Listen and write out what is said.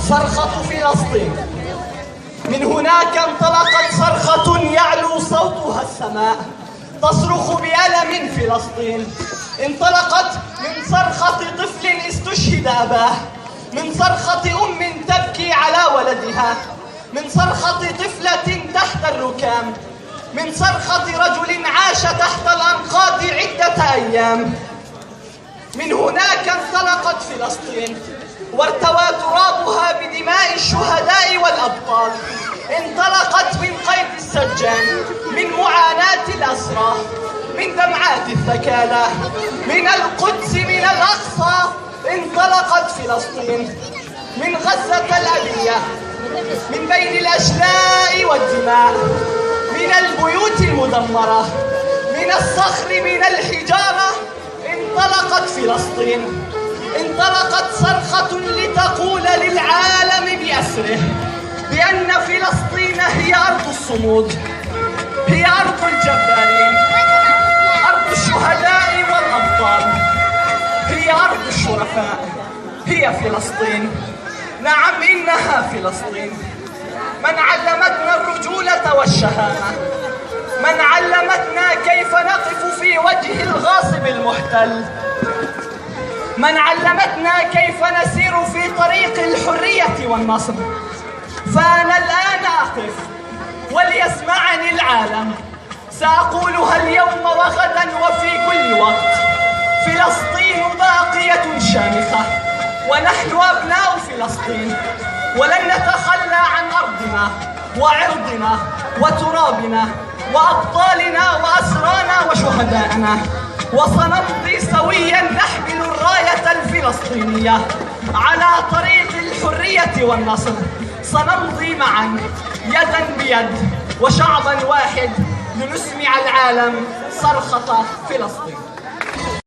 صرخة فلسطين. من هناك انطلقت صرخة يعلو صوتها السماء، تصرخ بألم فلسطين. انطلقت من صرخة طفل استشهد أباه، من صرخة أم تبكي على ولدها، من صرخة طفلة تحت الركام، من صرخة رجل عاش تحت الأنقاض عدة أيام. من هناك انطلقت فلسطين وارتوى ترابها بدماء الشهداء والأبطال. انطلقت من قيد السجان، من معاناة الأسرى، من دمعات الثكالى، من القدس، من الأقصى. انطلقت فلسطين من غزة الأبية، من بين الأشلاء والدماء، من البيوت المدمرة، من الصخر، من الحجارة. انطلقت فلسطين، انطلقت صرخة لتقول للعالم بأسره بأن فلسطين هي أرض الصمود، هي أرض الجبارين، أرض الشهداء والأبطال، هي أرض الشرفاء، هي فلسطين. نعم إنها فلسطين، من علمتنا الرجولة والشهامة، من علمتنا كيف نقف في وجه الغاصب المحتل، من علمتنا كيف نسير في طريق الحرية والنصر. فأنا الآن أقف وليسمعني العالم، سأقولها اليوم وغدا وفي كل وقت: فلسطين باقية شامخة، ونحن أبناء فلسطين، ولن نتخلى عن أرضنا وعرضنا وترابنا وأبطالنا وأسرانا وشهدائنا، وسنمضي سويا نحمل الراية الفلسطينية على طريق الحرية والنصر. سنمضي معا يدا بيد وشعبا واحد لنسمع العالم صرخة فلسطين.